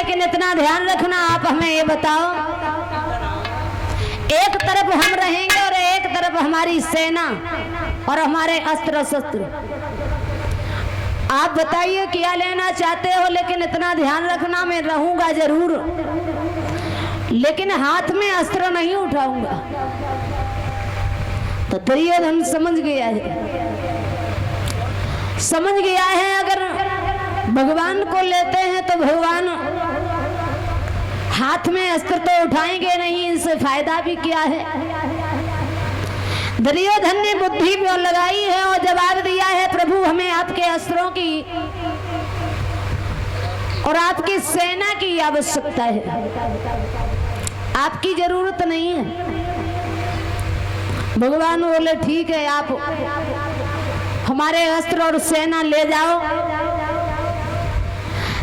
लेकिन इतना ध्यान रखना, आप हमें ये बताओ, एक तरफ हम रहेंगे और एक तरफ हमारी सेना और हमारे अस्त्र शस्त्र। आप बताइए क्या लेना चाहते हो, लेकिन इतना ध्यान रखना, मैं रहूंगा जरूर, लेकिन हाथ में अस्त्र नहीं उठाऊंगा। तो दुर्योधन समझ गया है अगर भगवान को लेते हैं तो भगवान हाथ में अस्त्र तो उठाएंगे नहीं, इनसे फायदा भी क्या है। दुर्योधन ने बुद्धि भी लगाई है और जवाब दिया है, प्रभु हमें आपके अस्त्रों की और आपकी सेना की आवश्यकता है, आपकी जरूरत नहीं है। भगवान बोले ठीक है, आप हमारे अस्त्र और सेना ले जाओ।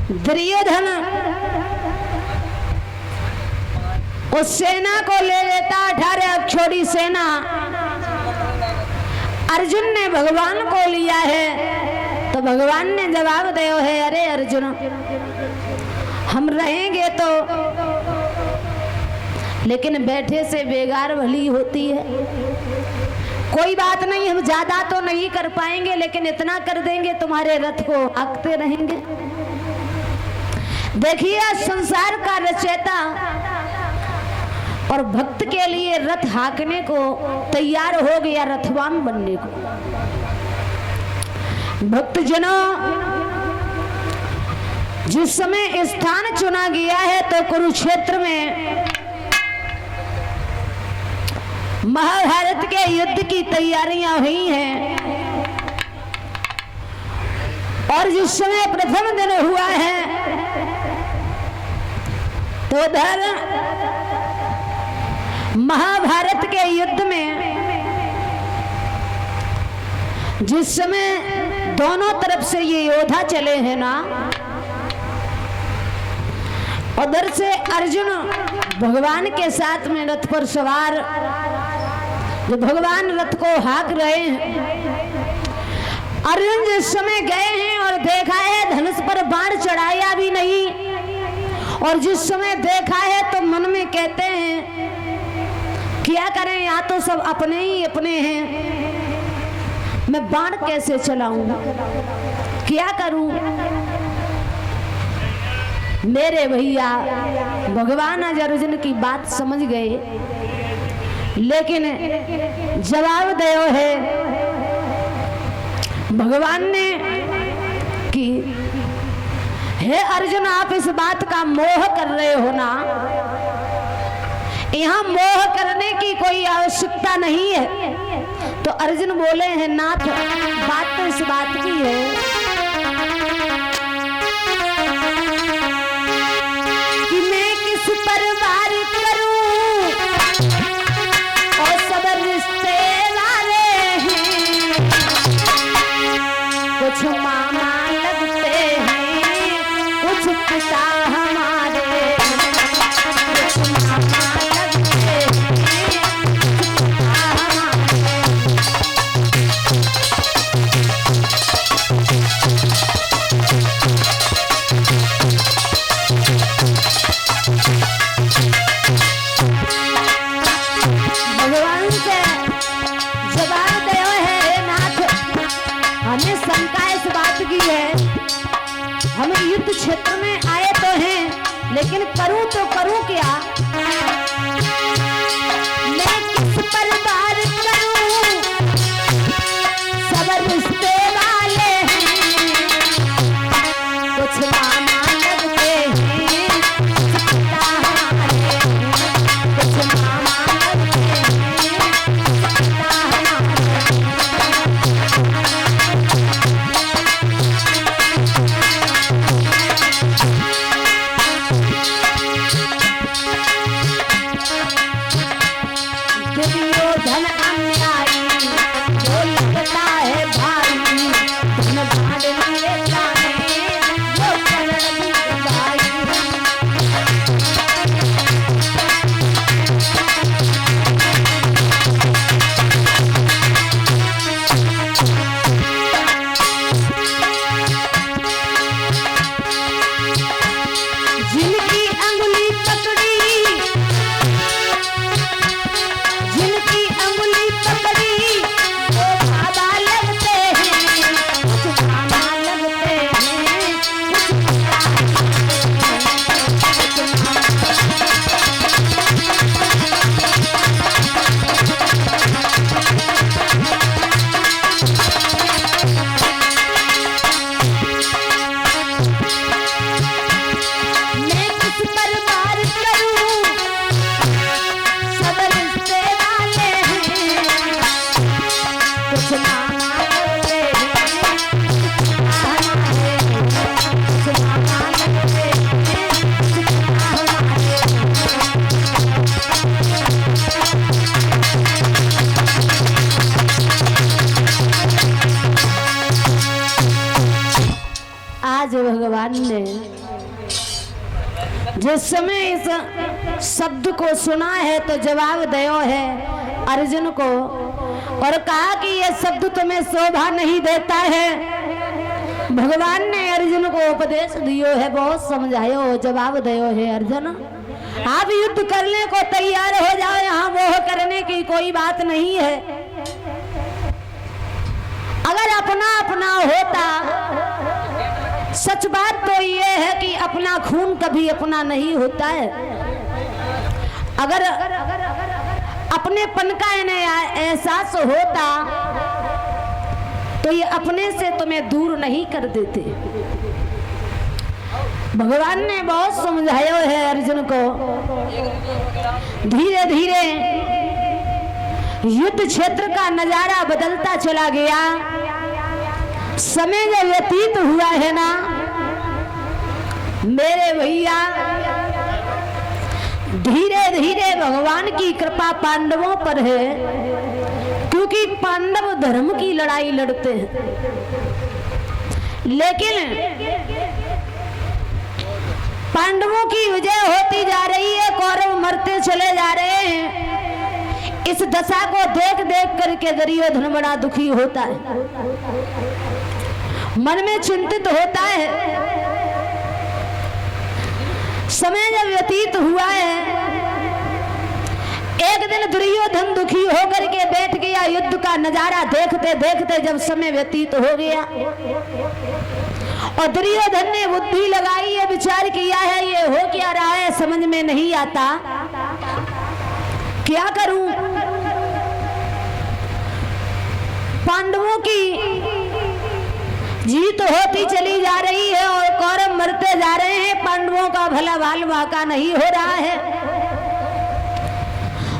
दुर्योधन उस सेना को ले लेता, 18 अक्षौड़ी सेना। अर्जुन ने भगवान को लिया है तो भगवान ने जवाब दिया है, अरे अर्जुन हम रहेंगे तो, लेकिन बैठे से बेगार भली होती है। कोई बात नहीं, हम ज्यादा तो नहीं कर पाएंगे, लेकिन इतना कर देंगे, तुम्हारे रथ को हाँकते रहेंगे। देखिए संसार का रचयिता और भक्त के लिए रथ हाँकने को तैयार हो गया, रथवान बनने को। भक्तजनों, जिस समय स्थान चुना गया है तो कुरुक्षेत्र में महाभारत के युद्ध की तैयारियां हुई हैं और जिस समय प्रथम दिन हुआ है तो उधर महाभारत के युद्ध में जिस समय दोनों तरफ से ये योद्धा चले हैं ना, उधर से अर्जुन भगवान के साथ में रथ पर सवार, जो भगवान रथ को हाँक रहे हैं। अर्जुन जिस समय गए हैं और देखा है धनुष पर बाण चढ़ाया भी नहीं, और जिस समय देखा है तो मन में कहते हैं क्या करें, यहाँ तो सब अपने ही अपने हैं, मैं बाण कैसे चलाऊं, क्या करूं। मेरे भैया भगवान आज अर्जुन की बात समझ गए, लेकिन जवाब दिया है भगवान ने कि हे अर्जुन, आप इस बात का मोह कर रहे हो ना, यहाँ मोह करने की कोई आवश्यकता नहीं है। तो अर्जुन बोले हैं नाथ, बात तो इस बात की है कि मैं किस पर वार करूं और सब रिश्ते वाले हैं, कुछ मामा लगते हैं, कुछ पिता हमारे, कुछ मामा क्षेत्र में आए तो हैं, लेकिन करूं तो करूं क्या, मैं किस पर वार करूं, सब रिश्ते वाले हैं, कुछ मामा लगते हैं, कुछ पिता हमारे हैं, कुछ मामा लगते हैं, कुछ पिता हमारे। जिस समय इस शब्द को सुना है तो जवाब दयो है अर्जुन को और कहा कि यह शब्द तुम्हें शोभा नहीं देता है। भगवान ने अर्जुन को उपदेश दियो है, बहुत समझायो, जवाब दयो है अर्जुन आप युद्ध करने को तैयार हो जाओ, यहाँ मोह करने की कोई बात नहीं है। अगर अपना अपना होता, सच बात तो ये है कि अपना खून कभी अपना नहीं होता है। अगर अपनेपन का इन्हें एहसास होता तो ये अपने से तुम्हें दूर नहीं कर देते। भगवान ने बहुत समझाया है अर्जुन को। धीरे धीरे युद्ध क्षेत्र का नजारा बदलता चला गया। समय जब व्यतीत हुआ है ना मेरे भैया, धीरे धीरे भगवान की कृपा पांडवों पर है, क्योंकि पांडव धर्म की लड़ाई लड़ते हैं। लेकिन पांडवों की विजय होती जा रही है, कौरव मरते चले जा रहे हैं। इस दशा को देख देख करके दुर्योधन बड़ा दुखी होता है, मन में चिंतित होता है। समय जब व्यतीत हुआ है, एक दिन दुर्योधन दुखी होकर के बैठ गया। युद्ध का नजारा देखते देखते जब समय व्यतीत हो गया और दुर्योधन ने बुद्धि लगाई है, विचार किया है ये हो क्या रहा है, समझ में नहीं आता, क्या करूं। पांडवों की जीत होती चली जा रही है और कौरव मरते जा रहे हैं। पांडवों का भला बाल बाका नहीं हो रहा है,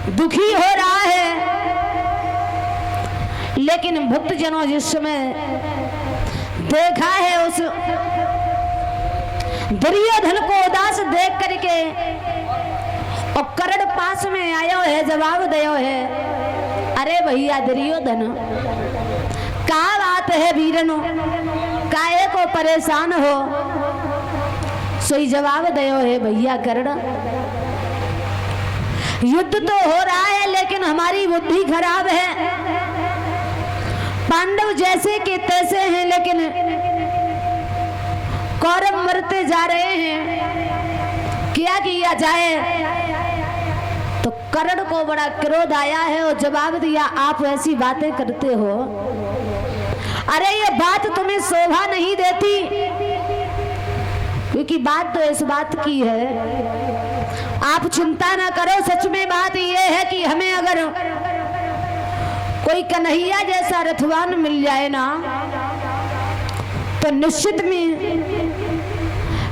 दुखी हो रहा है। लेकिन भक्तजनों जिस समय देखा है उस दुर्योधन को उदास देख करके और कर्ण पास में आयो है, जवाब दयो है, अरे भैया दुर्योधन क्या बात है वीरनो, काहे को परेशान हो। सोई जवाब दयो है भैया कर्ण, युद्ध तो हो रहा है लेकिन हमारी बुद्धि खराब है। पांडव जैसे के तैसे हैं लेकिन कौरव मरते जा रहे हैं, क्या किया जाए। तो कर्ण को बड़ा क्रोध आया है और जवाब दिया, आप ऐसी बातें करते हो, अरे ये बात तुम्हें शोभा नहीं देती। क्योंकि बात तो इस बात की है, आप चिंता ना करो। सच में बात ये है कि हमें अगर कोई कन्हैया जैसा रथवान मिल जाए ना तो निश्चित में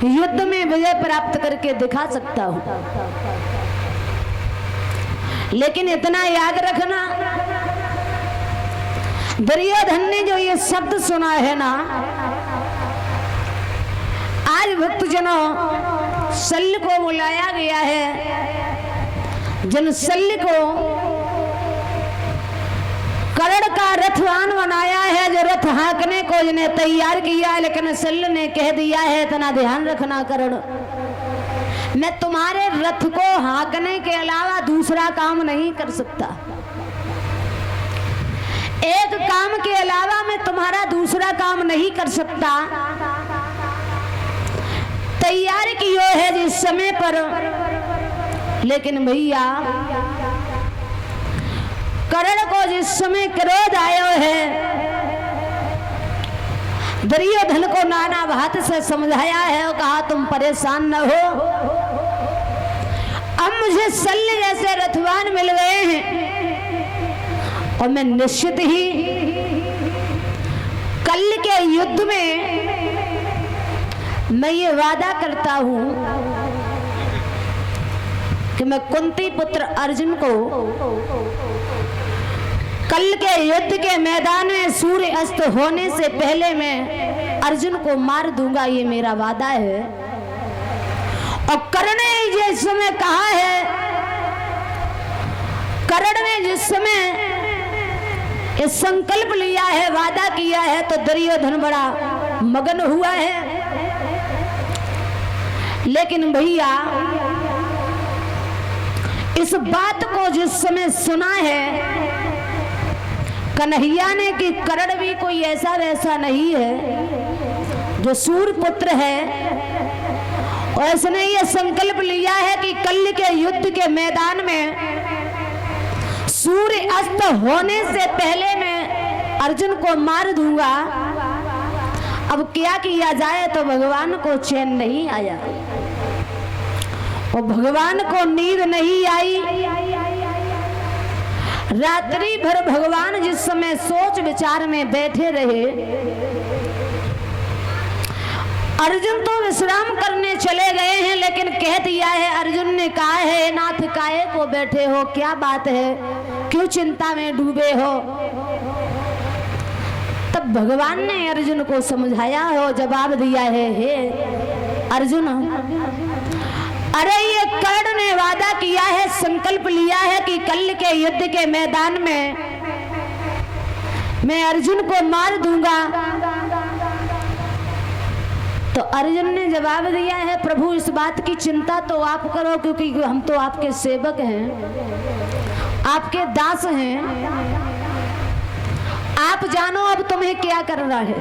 युद्ध में विजय प्राप्त करके दिखा सकता हूं। लेकिन इतना याद रखना, दुर्योधन ने जो ये शब्द सुना है ना, आज भक्तजनों शल्य को बुलाया गया है। जिन शल्य को कर्ण का रथवान बनाया है, जो रथ हाँकने को जिन्हें तैयार किया है, लेकिन शल्य ने कह दिया है इतना ध्यान रखना कर्ण, मैं तुम्हारे रथ को हाँकने के अलावा दूसरा काम नहीं कर सकता। एक काम के अलावा मैं तुम्हारा दूसरा काम नहीं कर सकता। तैयार कियो है जिस समय पर, लेकिन भैया कर्ण को जिस समय क्रोध आयो है, दुर्योधन को नाना बात से समझाया है और कहा तुम परेशान न हो, अब मुझे शल्य जैसे रथवान मिल गए हैं और मैं निश्चित ही कल के युद्ध में मैं ये वादा करता हूं कि मैं कुंती पुत्र अर्जुन को कल के युद्ध के मैदान में सूर्य अस्त होने से पहले मैं अर्जुन को मार दूंगा, ये मेरा वादा है। और कर्ण ने जिस समय कहा है, कर्ण ने जिस समय ये संकल्प लिया है, वादा किया है, तो दुर्योधन बड़ा मगन हुआ है। लेकिन भैया इस बात को जिस समय सुना है कन्हैया ने कि कर्ण भी कोई ऐसा वैसा नहीं है जो सूर्य पुत्र है, और इसने ये संकल्प लिया है कि कल के युद्ध के मैदान में सूर्य अस्त होने से पहले मैं अर्जुन को मार दूंगा। अब क्या किया जाए, तो भगवान को चैन नहीं आया और भगवान को नींद नहीं आई। रात्रि भर भगवान जिस समय सोच विचार में बैठे रहे, अर्जुन तो विश्राम करने चले गए हैं, लेकिन कह दिया है, अर्जुन ने कहा है, नाथ काहे को बैठे हो, क्या बात है, क्यों चिंता में डूबे हो। तब भगवान ने अर्जुन को समझाया हो, जवाब दिया है, हे अर्जुन, अरे ये कर्ण ने वादा किया है, संकल्प लिया है कि कल के युद्ध के मैदान में मैं अर्जुन को मार दूंगा। तो अर्जुन ने जवाब दिया है, प्रभु इस बात की चिंता तो आप करो, क्योंकि हम तो आपके सेवक हैं, आपके दास हैं, आप जानो अब तुम्हें क्या करना है।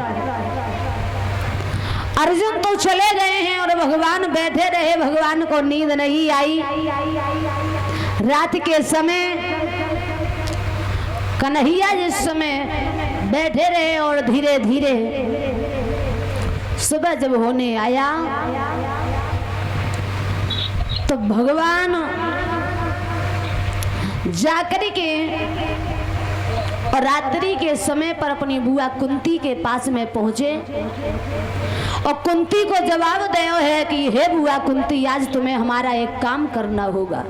अर्जुन तो चले गए हैं और भगवान बैठे रहे, भगवान को नींद नहीं आई। रात के समय कन्हैया जिस समय बैठे रहे और धीरे धीरे सुबह जब होने आया तो भगवान जाकर के और रात्रि के समय पर अपनी बुआ कुंती के पास में पहुंचे और कुंती को जवाब दिया है कि हे बुआ कुंती, आज तुम्हें हमारा एक काम करना होगा।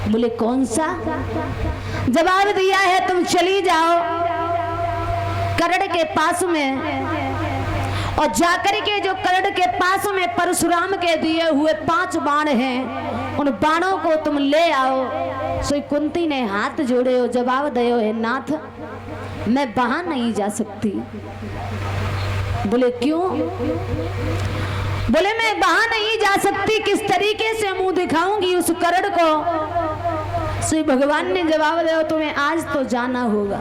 बोले कौन सा? जवाब दिया है, तुम चली जाओ कर्ण के पास में और जाकर के जो कर्ण के पास में परशुराम के दिए हुए 5 बाण हैं, उन बाणों को तुम ले आओ। सो कुंती ने हाथ जोड़े और जवाब दियो है, नाथ मैं वहां नहीं जा सकती। बोले क्यों? बोले मैं वहां नहीं जा सकती, किस तरीके से मुंह दिखाऊंगी उस कर्ण को। श्री भगवान ने जवाब दिया, तुम्हें आज तो जाना होगा,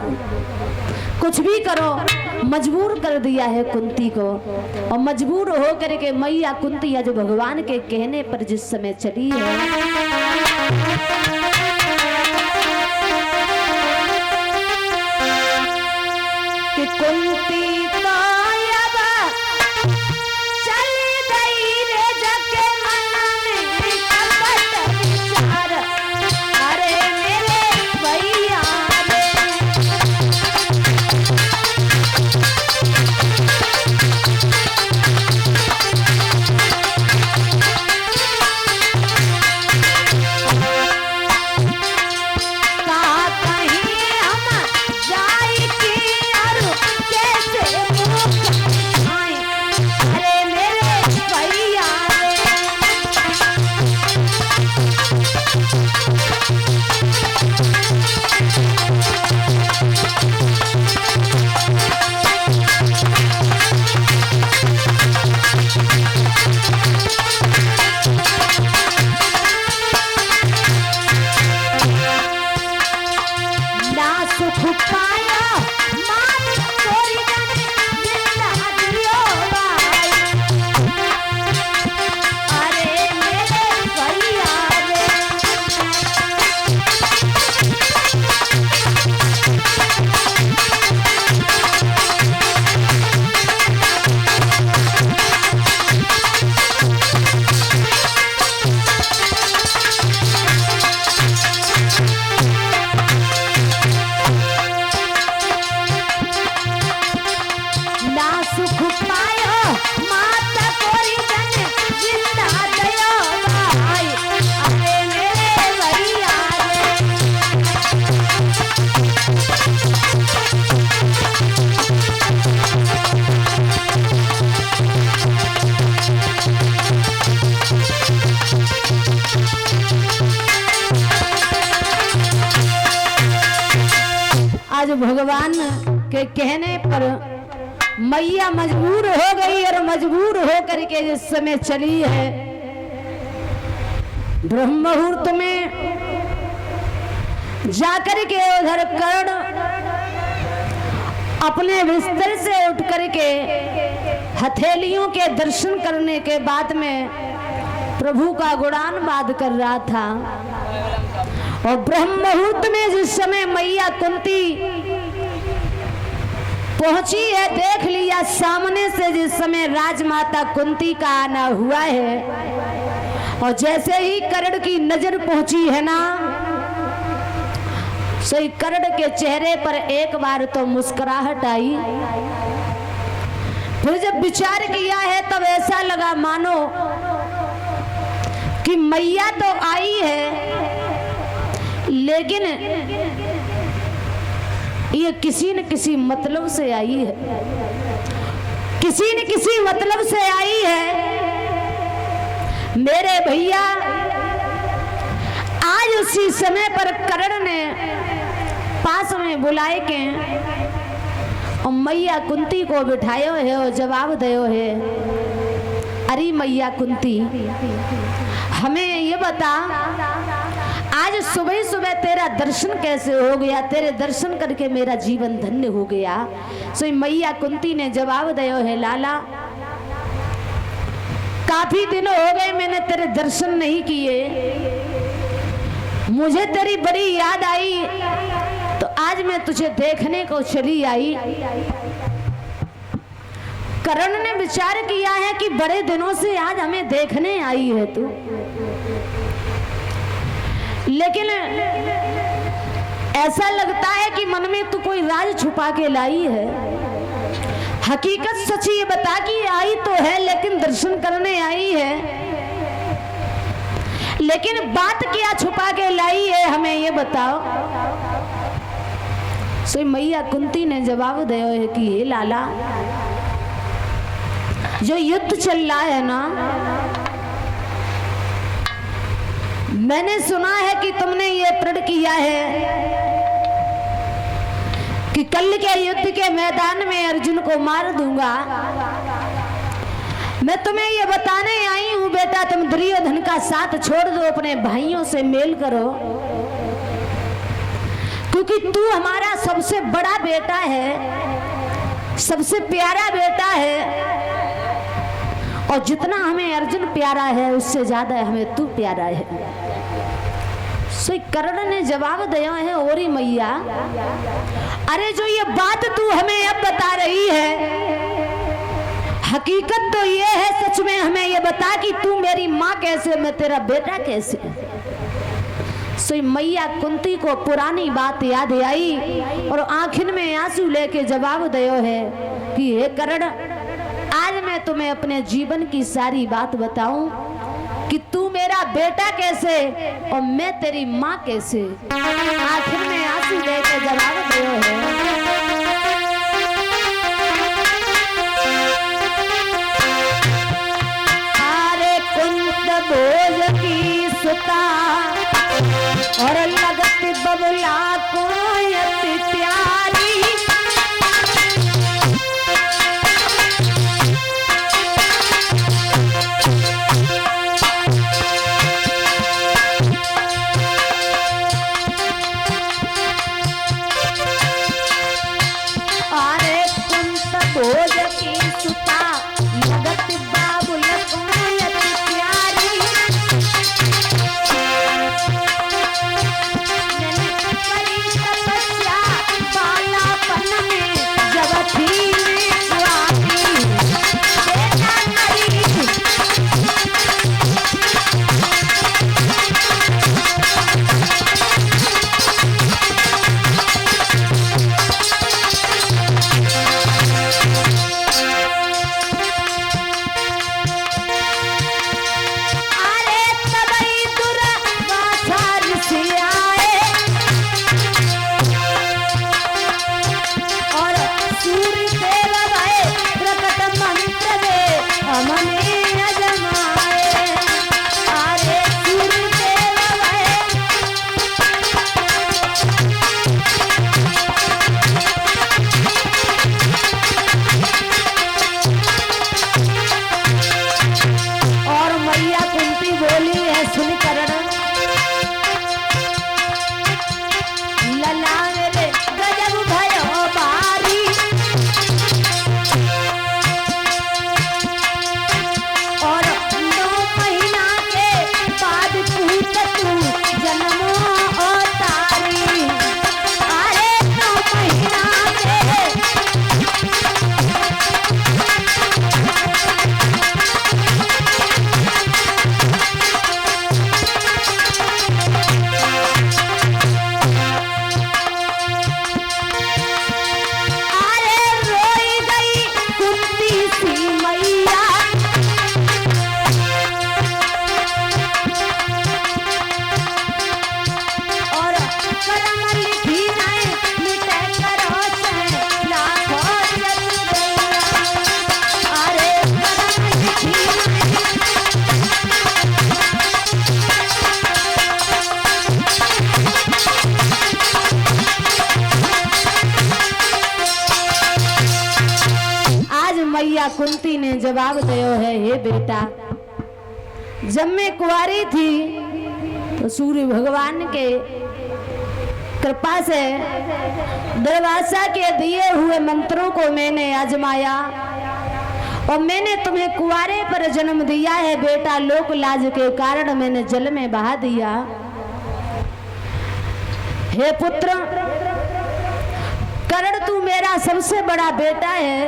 कुछ भी करो। मजबूर कर दिया है कुंती को और मजबूर हो करके मैया कुंती आज भगवान के कहने पर जिस समय चली है, कि कुंती आज भगवान के कहने पर मैया मजबूर हो गई और मजबूर हो करके जिस समय चली है ब्रह्म मुहूर्त में जाकर के उधर कर्ण अपने बिस्तर से उठ करके हथेलियों के दर्शन करने के बाद में प्रभु का गुणान वाद कर रहा था। और ब्रह्म मुहूर्त में जिस समय मैया कुंती पहुंची है, देख लिया सामने से जिस समय राजमाता कुंती का आना हुआ है, और जैसे ही कर्ण की नजर पहुंची है ना, सही कर्ण के चेहरे पर एक बार तो मुस्कुराहट आई। फिर जब विचार किया है तब ऐसा लगा मानो कि मैया तो आई है, लेकिन ये किसी न किसी मतलब से आई है, किसी न किसी मतलब से आई है। मेरे भैया आज उसी समय पर कर्ण ने पास में बुलाए के और मैया कुंती को बिठायो है और जवाब दयो है, अरे मैया कुंती हमें ये बता, आज सुबह सुबह तेरा दर्शन कैसे हो गया, तेरे दर्शन करके मेरा जीवन धन्य हो गया। सो मैया कुंती ने जवाब दिया है, लाला काफी दिन हो गए मैंने तेरे दर्शन नहीं किए, मुझे तेरी बड़ी याद आई तो आज मैं तुझे देखने को चली आई। कर्ण ने विचार किया है कि बड़े दिनों से आज हमें देखने आई है तू, लेकिन ऐसा लगता है कि मन में तू कोई राज छुपा के लाई है। हकीकत सच ये बता कि आई तो है लेकिन दर्शन करने आई है, लेकिन बात क्या छुपा के लाई है हमें ये बताओ। सो मैया कुंती ने जवाब दिया है कि ये लाला, जो युद्ध चल रहा है ना, मैंने सुना है कि तुमने ये प्रण किया है कि कल के युद्ध के मैदान में अर्जुन को मार दूंगा। मैं तुम्हें ये बताने आई हूं बेटा, तुम दुर्योधन का साथ छोड़ दो, अपने भाइयों से मेल करो, क्योंकि तू हमारा सबसे बड़ा बेटा है, सबसे प्यारा बेटा है, और जितना हमें अर्जुन प्यारा है उससे ज्यादा हमें तू प्यारा है। सो कर्ण ने जवाब दिया है, ओरी मैया अरे जो ये बात तू हमें अब बता रही है, हकीकत तो ये है, सच में हमें ये बता कि तू मेरी माँ कैसे, मैं तेरा बेटा कैसे। सो मैया कुंती को पुरानी बात याद आई और आंखिन में आंसू लेके जवाब दिया है कि हे कर्ण, आज मैं तुम्हें अपने जीवन की सारी बात बताऊं कि तू मेरा बेटा कैसे और मैं तेरी माँ कैसे। आखिर में आंसू लेके जवाब दिया है, अरे कुंत भोज की सुता और लगती बबुला को अति प्यारी, भोज की सुता लगत बाबुल को अति प्यारी, मैंने करी तपस्या बालापन में जब थी मैं स्वामी, बेटा करी सुन करण कुंती ने जवाब दियो है, हे बेटा, जब मैं कुंवारी थी तो सूर्य भगवान के कृपा से दुर्वासा के दिए हुए मंत्रों को मैंने आजमाया और मैंने तुम्हें कुंवारे पर जन्म दिया है बेटा। लोक लाज के कारण मैंने जल में बहा दिया। हे पुत्र, कर्ण तू मेरा सबसे बड़ा बेटा है,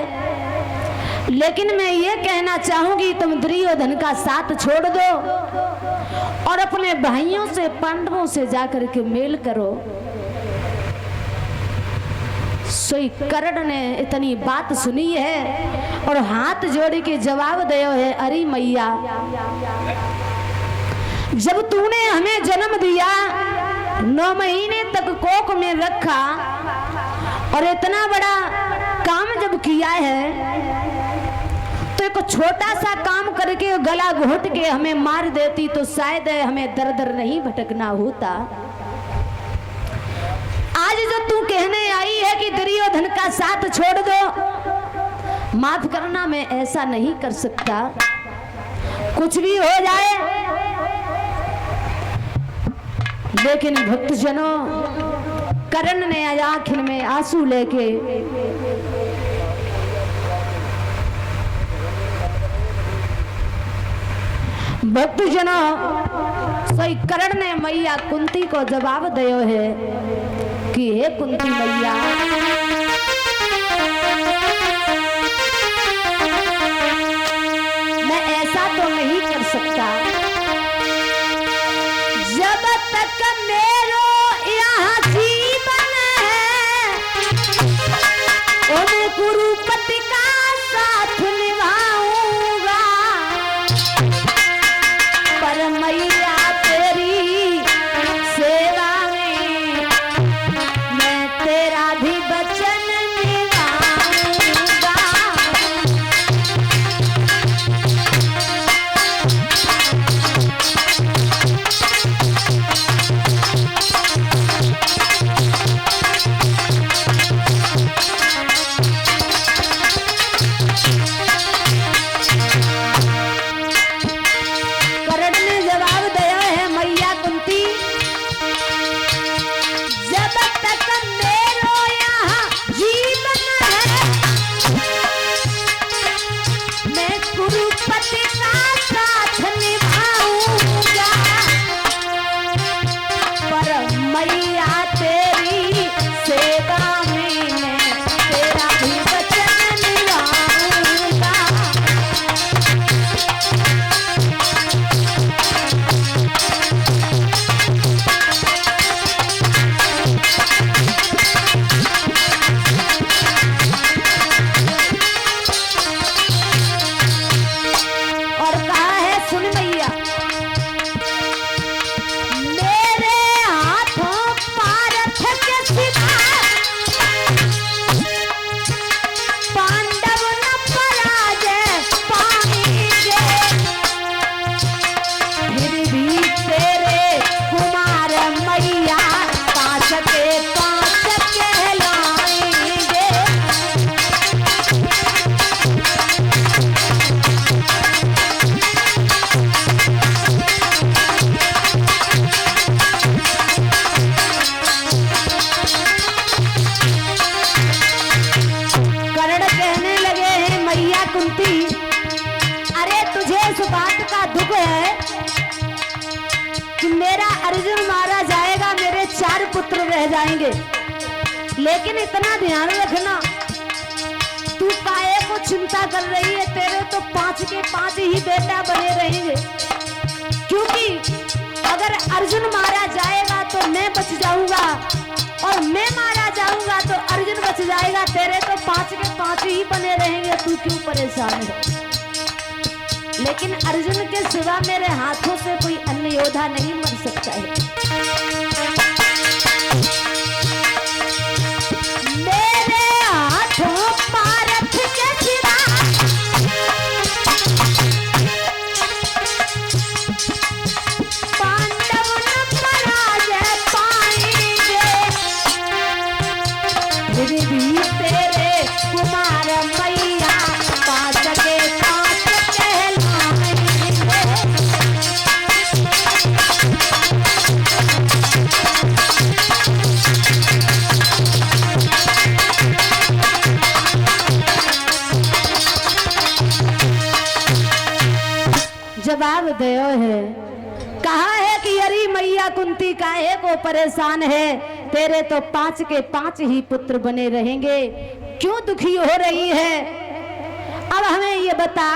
लेकिन मैं ये कहना चाहूंगी तुम दुर्योधन का साथ छोड़ दो और अपने भाइयों से, पांडवों से जाकर के मेल करो। सोई कर्ण ने इतनी बात सुनी है और हाथ जोड़ के जवाब दियो है, अरे मैया, जब तूने हमें जन्म दिया, 9 महीने तक कोख में रखा और इतना बड़ा काम जब किया है, तो एक छोटा सा काम करके गला घोट के हमें मार देती तो शायद हमें दर दर नहीं भटकना होता। आज जो तू कहने आई है कि दुर्योधन का साथ छोड़ दो, माफ करना मैं ऐसा नहीं कर सकता, कुछ भी हो जाए। लेकिन भक्तजनों, कर्ण ने आंखों में आंसू लेके भक्तजनों सही कर्ण ने मैया कुंती को जवाब दियो है कि हे कुंती मैया, मैं ऐसा तो नहीं कर सकता, जब तक मेरो यहाँ जीवन है मैं कुरुपति का साथ निभाऊंगा, पर मैया तेरी सेवा में मैं तेरा भी वचन निभाऊंगा। कर्ण ने जवाब दिया है, मैया कुंती, जब तक मेरो यहाँ जीवन है मैं कुरुपति का साथ निभाऊंगा, पर मैया तेरी सेवा में मैं तेरा भी वचन निभाऊंगा। और कहा है, सुन मैया, मेरे हाथों पारथ के सिवा पांडव न पराजय पाएंगे, फिर भी तेरे कुमार मैया 5 के 5 कहलाएंगे। कर्ण कहने लगे हैं, मैया कुंती, अरे तुझे इस बात का दुख है कि मेरा अर्जुन मारा जाएगा, मेरे 4 पुत्र रह जाएंगे, लेकिन इतना ध्यान रखना, तू काहे को चिंता कर रही है, तेरे तो 5 के 5 ही बेटा बने रहेंगे, क्योंकि अगर अर्जुन मारा जाएगा तो मैं बच जाऊंगा और मैं मारा जाऊंगा तो अर्जुन बच जाएगा, तेरे तो 5 के 5 ही बने रहेंगे, तू क्यों परेशान है। लेकिन अर्जुन के सिवा मेरे हाथों से कोई अन्य योद्धा नहीं मर सकता है। मेरे हाथों पारथ के सिवा पांडव न पराजय पाएंगे, फिर भी तेरे कुमार मैया 5 जवाब दयो है। कहा है कि अरे मैया कुंती काहे को परेशान है, तेरे तो 5 के 5 ही पुत्र बने रहेंगे, क्यों दुखी हो रही है? अब हमें ये बता,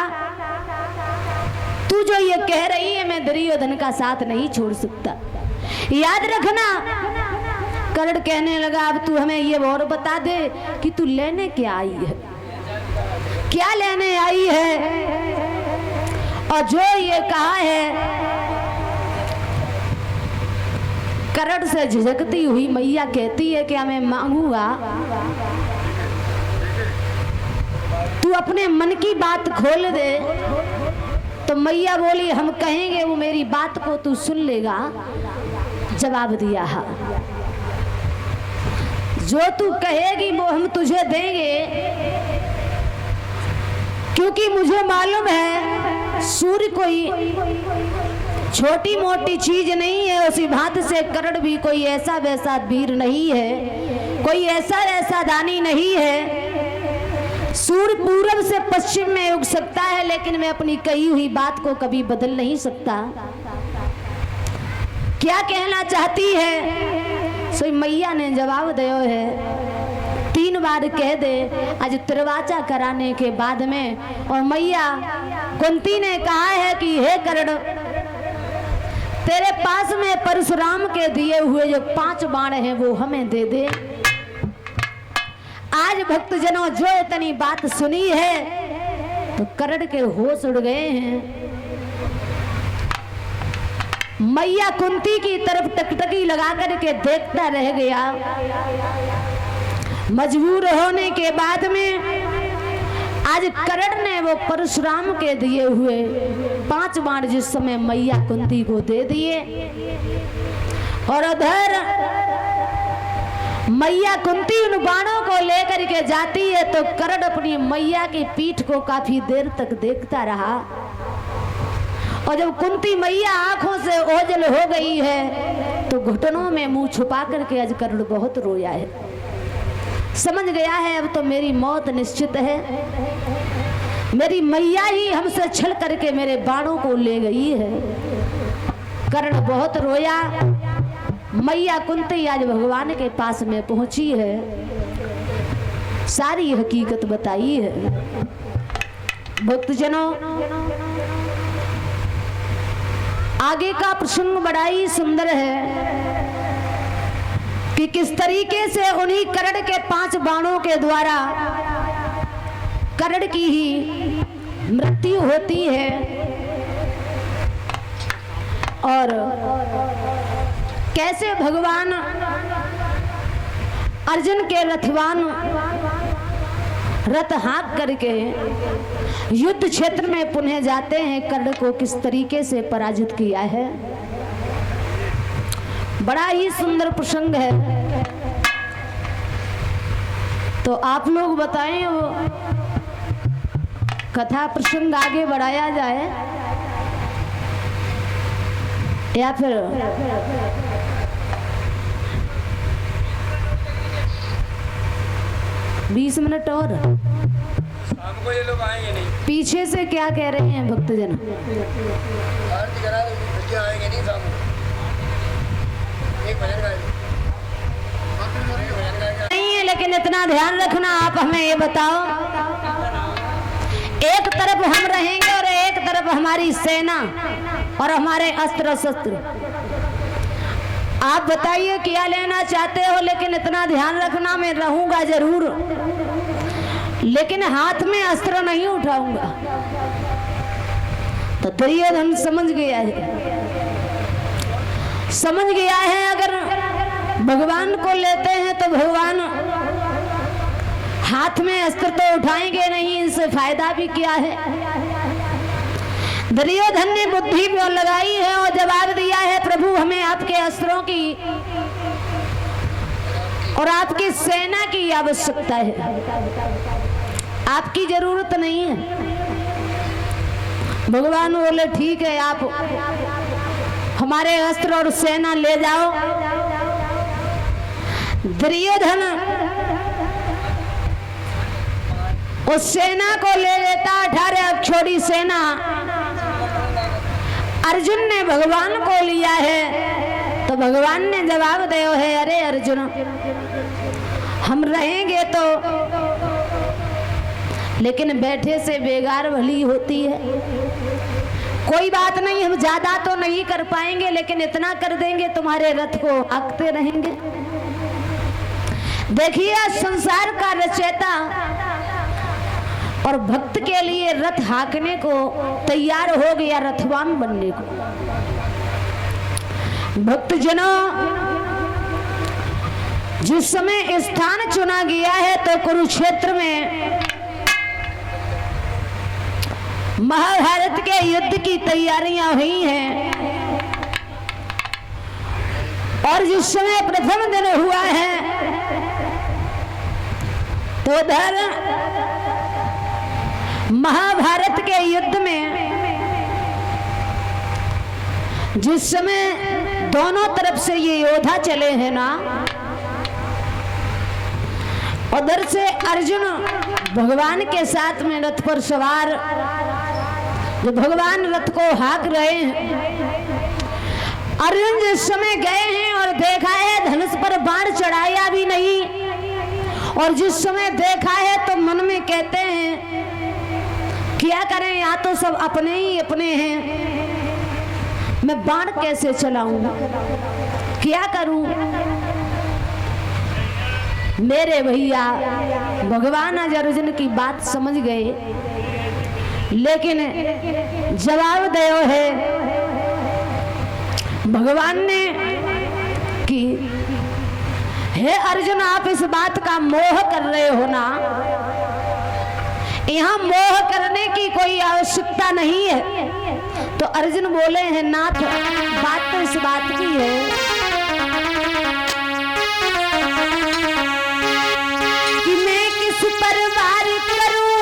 तू जो ये कह रही है मैं दुर्योधन का साथ नहीं छोड़ सकता, याद रखना। कर्ण कहने लगा अब तू हमें ये और बता दे कि तू लेने क्या आई है, क्या लेने आई है? और जो ये कहा है, कर्ण से झिझकती हुई मैया कहती है कि मैं मांगूंगा, तू अपने मन की बात खोल दे। तो मैया बोली हम कहेंगे वो मेरी बात को तू सुन लेगा। जवाब दिया है जो तू कहेगी वो हम तुझे देंगे, क्योंकि मुझे मालूम है सूर्य कोई छोटी मोटी चीज नहीं है, उसी भांति से कर्ण भी कोई ऐसा वैसा वीर नहीं है, कोई ऐसा वैसा दानी नहीं है। सूर्य पूरब से पश्चिम में उग सकता है, लेकिन मैं अपनी कही हुई बात को कभी बदल नहीं सकता। क्या कहना चाहती है? सो मैया ने जवाब दियो है 3 बार कह दे आज तिरवाचा कराने के बाद में। और मैया कुंती ने कहा है कि हे कर्ण, तेरे पास में परशुराम के दिए हुए जो 5 बाण हैं वो हमें दे दे। आज भक्तजनों जो इतनी बात सुनी है तो कर्ण के होश उड़ गए हैं। मैया कुंती की तरफ टकटकी लगा करके देखता रह गया। मजबूर होने के बाद में आज कर्ण ने वो परशुराम के दिए हुए 5 बाण जिस समय मैया कुंती को दे दिए। और उधर मैया कुंती उन बाणों को लेकर के जाती है तो कर्ण अपनी मैया की पीठ को काफी देर तक देखता रहा। और जब कुंती मैया आंखों से ओझल हो गई है तो घुटनों में मुंह छुपा करके आज कर्ण बहुत रोया है। समझ गया है अब तो मेरी मौत निश्चित है, मेरी मैया ही हमसे छल करके मेरे बाणों को ले गई है। कर्ण बहुत रोया। मैया कुंती आज भगवान के पास में पहुंची है, सारी हकीकत बताई है। भक्तजनों आगे का प्रसंग बड़ा ही सुंदर है कि किस तरीके से उन्हीं कर्ण के 5 बाणों के द्वारा कर्ण की ही मृत्यु होती है। और कैसे भगवान अर्जुन के रथवान रथ हाँक करके युद्ध क्षेत्र में पुनः जाते हैं, कर्ण को किस तरीके से पराजित किया है। बड़ा ही सुंदर प्रसंग है। तो आप लोग बताएं वो कथा प्रसंग आगे बढ़ाया जाए या फिर बीस मिनट और शाम को ये लोग आएंगे नहीं। पीछे से क्या कह रहे हैं भक्तजन? आएंगे नहीं शाम को। एक भजन नहीं है, लेकिन इतना ध्यान रखना आप हमें ये बताओ, एक तरफ हम रहेंगे और एक तरफ हमारी सेना और हमारे अस्त्र शस्त्र। आप बताइए क्या लेना चाहते हो, लेकिन इतना ध्यान रखना मैं रहूंगा जरूर, लेकिन हाथ में अस्त्र नहीं उठाऊंगा। तो दुर्योधन समझ गया है, समझ गया है अगर भगवान को लेते हैं तो भगवान हाथ में अस्त्र तो उठाएंगे नहीं, इनसे फायदा भी क्या है। दुर्योधन ने बुद्धि भी लगाई है और जवाब दिया है प्रभु हमें आपके अस्त्रों की और आपकी सेना की आवश्यकता है, आपकी जरूरत नहीं है। भगवान बोले ठीक है आप हमारे अस्त्र और सेना ले जाओ। दुर्योधन उस सेना को ले लेता, 18 अक्षौड़ी सेना अर्जुन ने भगवान को लिया है तो भगवान ने जवाब दिया है, अरे अर्जुन हम रहेंगे तो, लेकिन बैठे से बेगार भली होती है। कोई बात नहीं, हम ज्यादा तो नहीं कर पाएंगे लेकिन इतना कर देंगे, तुम्हारे रथ को हाँकते रहेंगे। देखिए संसार का रचयिता और भक्त के लिए रथ हाँकने को तैयार हो गया, रथवान बनने को। भक्तजनों, जिस समय स्थान चुना गया है तो कुरुक्षेत्र में महाभारत के युद्ध की तैयारियां हुई हैं और जिस समय प्रथम दिन हुआ है तो उधर महाभारत के युद्ध में जिस समय दोनों तरफ से ये योद्धा चले हैं ना, उधर से अर्जुन भगवान के साथ में रथ पर सवार, जो भगवान रथ को हाँक रहे हैं। अर्जुन जिस समय गए हैं और देखा है धनुष पर बाण चढ़ाया भी नहीं, और जिस समय देखा है तो मन में कहते हैं क्या करें, यहाँ तो सब अपने ही अपने हैं, मैं बाण कैसे चलाऊं, क्या करूं। मेरे भैया भगवान आज अर्जुन की बात समझ गए, लेकिन जवाब दिया है भगवान ने कि हे अर्जुन, आप इस बात का मोह कर रहे हो ना, यहाँ मोह करने की कोई आवश्यकता नहीं है। तो अर्जुन बोले हैं नाथ, बात तो इस बात की है कि मैं किस पर वार करूं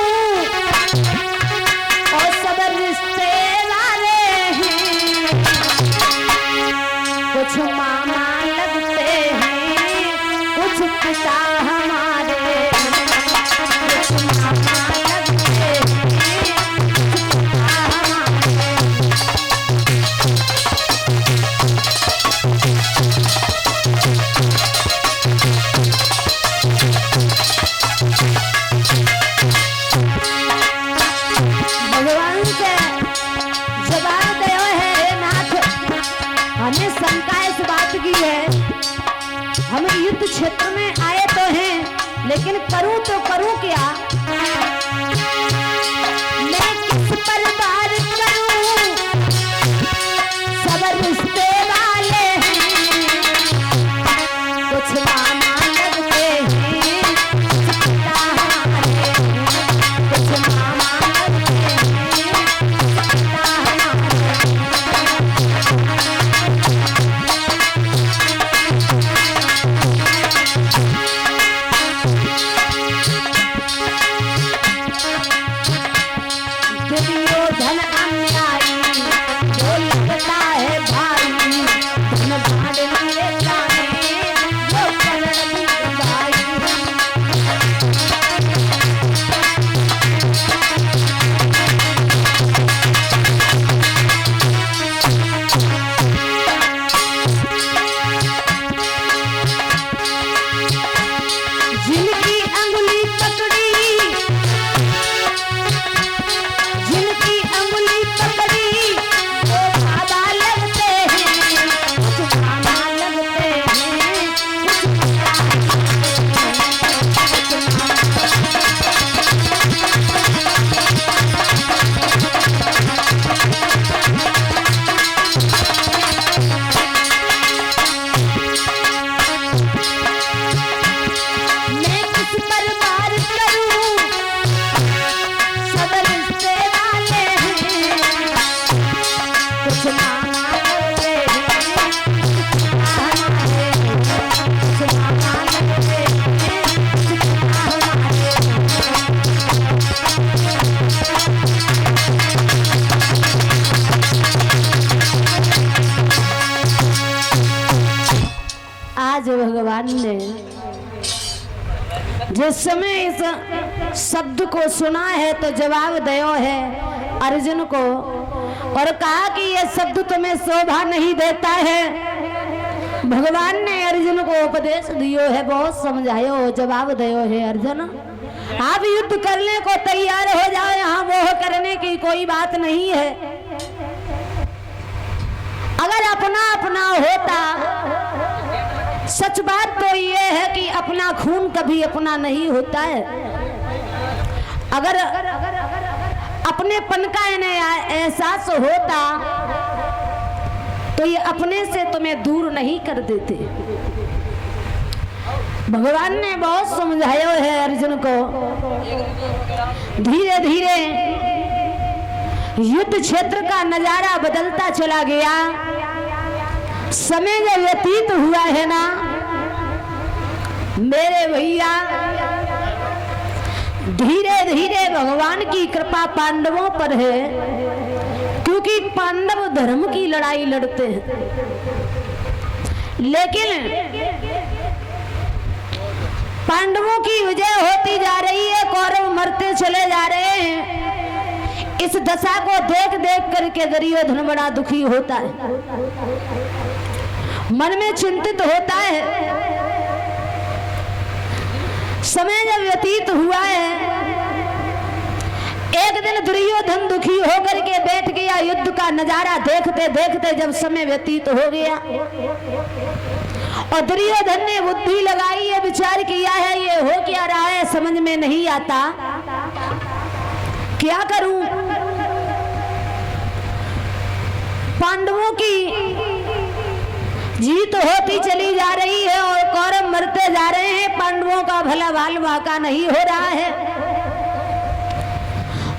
और सब रिश्ते वाले हैं, कुछ मामा लगते हैं, कुछ पिता हमारे, कुछ मामा लगते हैं, भगवान से जवाब दिया है नाथ, हमें शंका इस बात की है, हम युद्ध क्षेत्र में आए तो हैं लेकिन करूं तो करूं क्या, मैं किस पर वार करूं, सब रिश्ते वाले हैं, कुछ मामा लगते हैं, कुछ पिता हमारे, कुछ मामा लगते हैं, कुछ पिता दुर्योधन अन्यायी, जो लगता है भाई, धन भाड़ लिए जाने, जो करण भाई। जिनकी अंगुली पकड़ी, जिनकी अंगुली पकड़ी, वो बाबा लगते हैं, कुछ मामा लगते हैं, कुछ मैं किस पर वार करूं, सब रिश्ते वाले हैं, कुछ मामा लगते हैं, कुछ हमारे, कुछ मामा लगते हैं, कुछ हमारे। आज भगवान ने जिस समय इस शब्द को सुना है तो जवाब दिया है अर्जुन को, और कहा कि ये शब्द तुम्हें शोभा नहीं देता है। भगवान ने अर्जुन को उपदेश दियो है, बहुत समझायो, जवाब दियो है अर्जुन आप युद्ध करने को तैयार हो जाओ, यहाँ मोह करने की कोई बात नहीं है। अगर अपना अपना होता, सच बात तो ये है कि अपना खून कभी अपना नहीं होता है। अगर अपनेपन का इन्हें एहसास होता तो ये अपने से तुम्हें दूर नहीं कर देते। भगवान ने बहुत समझाया है अर्जुन को। धीरे धीरे युद्ध क्षेत्र का नजारा बदलता चला गया। समय जब व्यतीत हुआ है ना मेरे भैया, धीरे धीरे भगवान की कृपा पांडवों पर है, क्योंकि पांडव धर्म की लड़ाई लड़ते हैं। लेकिन पांडवों की विजय होती जा रही है, कौरव मरते चले जा रहे हैं। इस दशा को देख देख करके दुर्योधन बड़ा दुखी होता है, मन में चिंतित होता है। समय जब व्यतीत हुआ है, एक दिन दुर्योधन दुखी होकर के बैठ गया। युद्ध का नजारा देखते देखते जब समय व्यतीत हो गया और दुर्योधन ने बुद्धि लगाई है, विचार किया है ये हो क्या रहा है, समझ में नहीं आता, क्या करूं। पांडवों की जीत होती चली जा रही है और कौरव मरते जा रहे हैं। पांडवों का भला बाल बाका नहीं हो रहा है,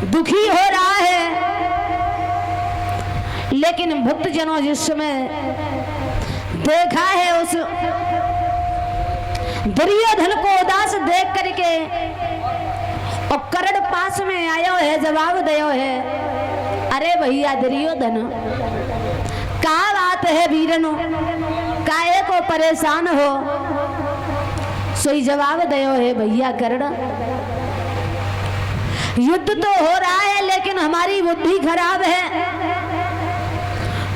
दुखी हो रहा है। लेकिन भक्तजनों जिस समय देखा है उस दुर्योधन को उदास देख करके और कर्ण पास में आयो है, जवाब दियो है, अरे भैया दुर्योधन क्या बात है वीरनो, काहे को परेशान हो। सोई जवाब दियो है, भैया कर्ण युद्ध तो हो रहा है लेकिन हमारी बुद्धि खराब है।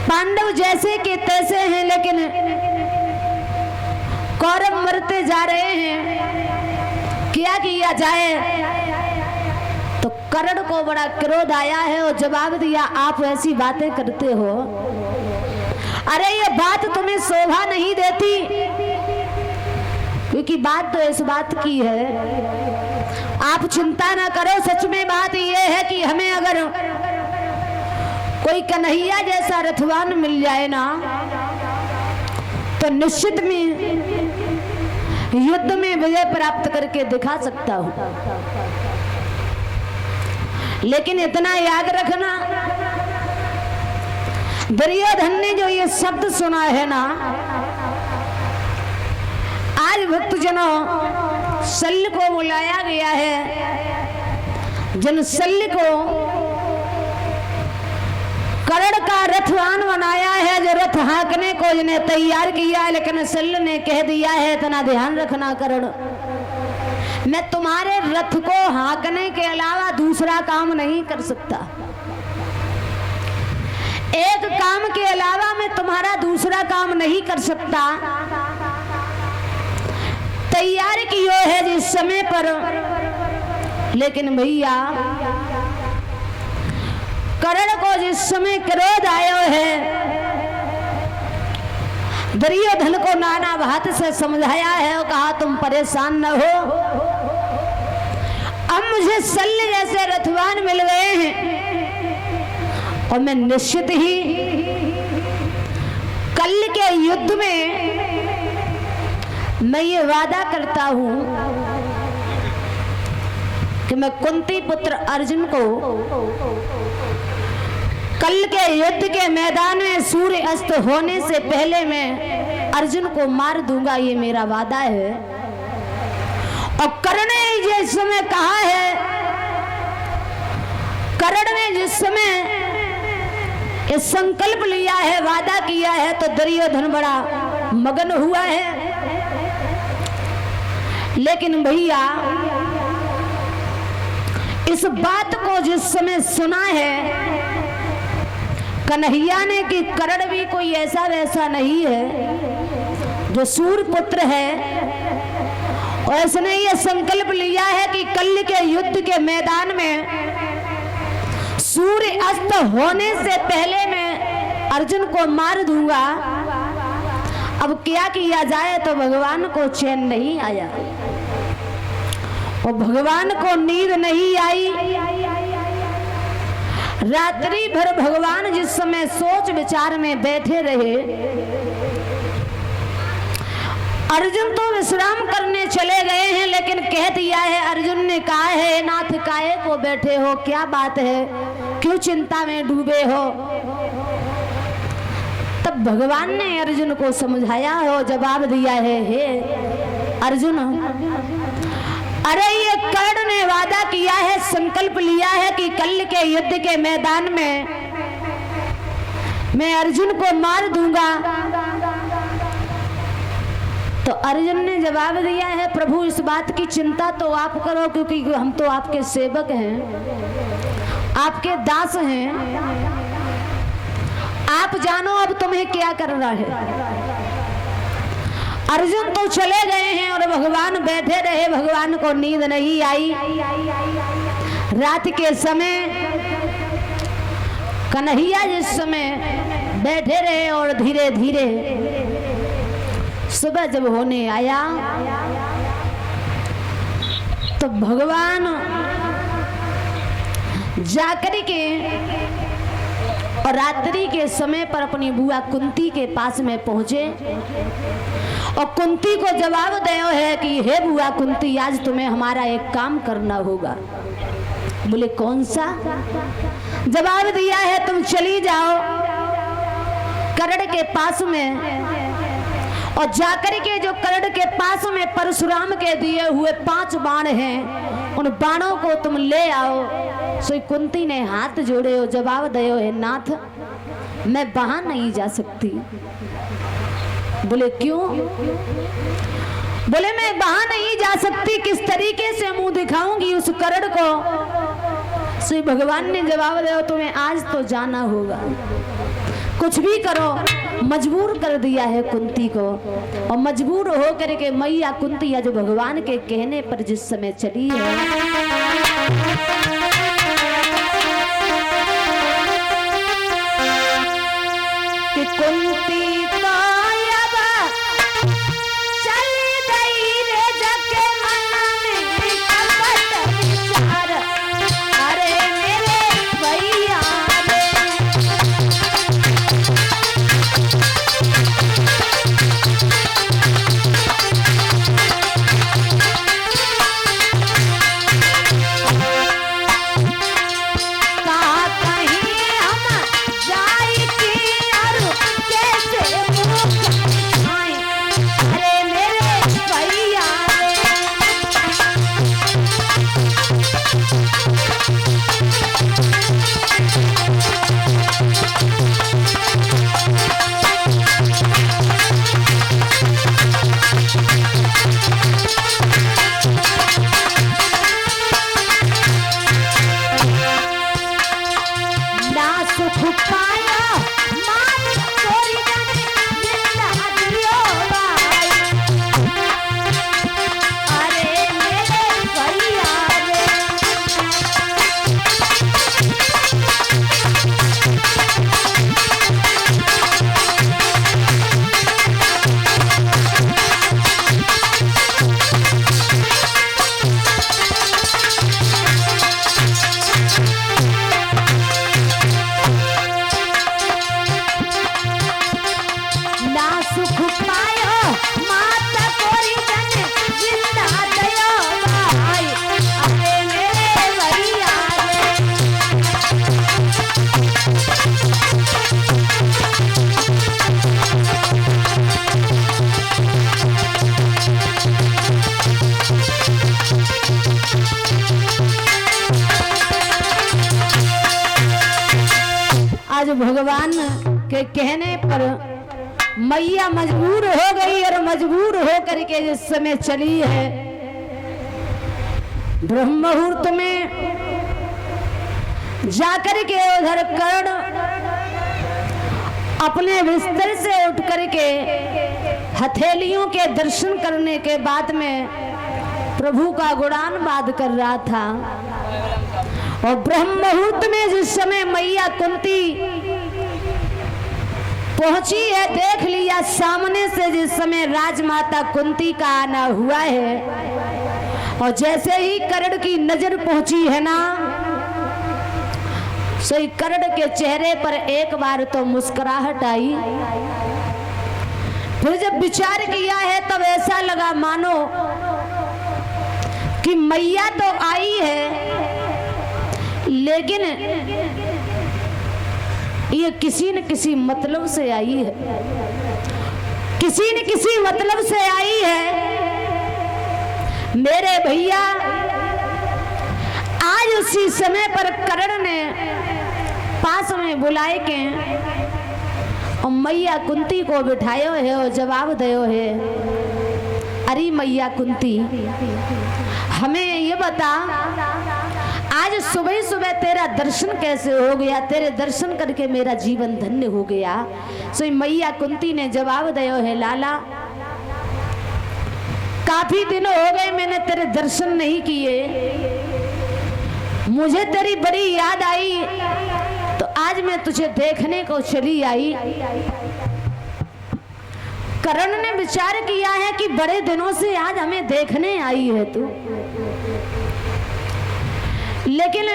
पांडव जैसे के तैसे हैं लेकिन कौरव मरते जा रहे हैं, क्या किया जाए। तो कर्ण को बड़ा क्रोध आया है और जवाब दिया, आप ऐसी बातें करते हो, अरे ये बात तुम्हें शोभा नहीं देती। क्योंकि बात तो इस बात की है, आप चिंता ना करो। सच में बात ये है कि हमें अगर कोई कन्हैया जैसा रथवान मिल जाए ना तो निश्चित में युद्ध में विजय प्राप्त करके दिखा सकता हूं। लेकिन इतना याद रखना, दुर्योधन ने जो ये शब्द सुना है ना, आज भक्तजनों शल्य को बुलाया गया है। जिन शल्य को कर्ण का रथवान बनाया है, जो रथ हाँकने को जिन्हें तैयार किया है, लेकिन शल्य ने कह दिया है, इतना ध्यान रखना कर्ण, मैं तुम्हारे रथ को हाँकने के अलावा दूसरा काम नहीं कर सकता। एक काम के अलावा मैं तुम्हारा दूसरा काम नहीं कर सकता। तैयार कियो है जिस समय पर, लेकिन भैया कर्ण को जिस समय क्रोध आयो है, दुर्योधन को नाना बात से समझाया है और कहा तुम परेशान न हो, अब मुझे शल्य जैसे रथवान मिल गए हैं और मैं निश्चित ही कल के युद्ध में मैं ये वादा करता हूं कि मैं कुंती पुत्र अर्जुन को कल के युद्ध के मैदान में सूर्य अस्त होने से पहले मैं अर्जुन को मार दूंगा, ये मेरा वादा है। और कर्ण ने जिस समय कहा है, कर्ण ने जिस समय ये संकल्प लिया है, वादा किया है, तो दुर्योधन बड़ा मगन हुआ है। लेकिन भैया इस बात को जिस समय सुना है, कन्हैया ने कि कर्ण भी कोई ऐसा वैसा नहीं है जो सूर्य पुत्र है, और इसने ये संकल्प लिया है कि कल के युद्ध के मैदान में सूर्य अस्त होने से पहले मैं अर्जुन को मार दूंगा। अब क्या किया जाए, तो भगवान को चैन नहीं आया और भगवान को नींद नहीं आई। रात्रि भर भगवान जिस समय सोच विचार में बैठे रहे, अर्जुन तो विश्राम करने चले गए हैं, लेकिन कह दिया है, अर्जुन ने कहा है, नाथ काहे को बैठे हो, क्या बात है, क्यों चिंता में डूबे हो। तब भगवान ने अर्जुन को समझाया हो, जवाब दिया है, हे अर्जुन, अरे ये कर्ण ने वादा किया है, संकल्प लिया है कि कल के युद्ध के मैदान में मैं अर्जुन को मार दूंगा। तो अर्जुन ने जवाब दिया है, प्रभु इस बात की चिंता तो आप करो, क्योंकि हम तो आपके सेवक हैं, आपके दास हैं, आप जानो अब तुम्हें क्या करना है। अर्जुन तो चले गए हैं और भगवान बैठे रहे, भगवान को नींद नहीं आई। रात के समय कन्हैया जिस समय बैठे रहे और धीरे धीरे सुबह जब होने आया, तो भगवान जाकर के और रात्रि के समय पर अपनी बुआ कुंती के पास में पहुंचे और कुंती को जवाब दिया है कि हे बुआ कुंती, आज तुम्हें हमारा एक काम करना होगा। बोले कौन सा? जवाब दिया है, तुम चली जाओ कर्ण के पास में और जाकर के जो कर्ण के पास में परशुराम के दिए हुए 5 बाण हैं, उन बाणों को तुम ले आओ। सो कुंती ने हाथ जोड़े और जवाब दियो है, नाथ मैं वहां नहीं जा सकती। बोले क्यों? बोले मैं वहां नहीं जा सकती, किस तरीके से मुंह दिखाऊंगी उस कर्ण को। सो भगवान ने जवाब दिया, तुम्हें आज तो जाना होगा, कुछ भी करो। मजबूर कर दिया है कुंती को, और मजबूर हो करके मैया कुंती जो भगवान के कहने पर जिस समय चली है, कि कुंती तो अब चली गई रे जग मन में कपट विचार, अरे मेरे भैया आज भगवान के कहने पर मैया मजबूर हो गई और मजबूर हो करके जिस समय चली है, ब्रह्म मुहूर्त में जाकर के उधर कर्ण अपने बिस्तर से उठ करके हथेलियों के दर्शन करने के बाद में प्रभु का गुणान वाद कर रहा था। और ब्रह्म मुहूर्त में जिस समय मैया कुंती पहुंची है, देख लिया सामने से जिस समय राजमाता कुंती का आना हुआ है, और जैसे ही कर्ण की नजर पहुंची है ना, सही कर्ण के चेहरे पर एक बार तो मुस्कुराहट आई। फिर जब विचार किया है तब ऐसा लगा मानो कि मैया तो आई है, लेकिन ये किसी न किसी मतलब से आई है, किसी न किसी मतलब से आई है। मेरे भैया आज उसी समय पर कर्ण ने पास में बुलाए के और मैया कुंती को बिठायो है और जवाब दयो है, अरे मैया कुंती हमें ये बता, आज सुबह सुबह तेरा दर्शन कैसे हो गया, तेरे दर्शन करके मेरा जीवन धन्य हो गया। सो मैया कुंती ने जवाब दियो है, लाला काफी दिन हो गए मैंने तेरे दर्शन नहीं किए, मुझे तेरी बड़ी याद आई तो आज मैं तुझे देखने को चली आई। कर्ण ने विचार किया है कि बड़े दिनों से आज हमें देखने आई है तू, लेकिन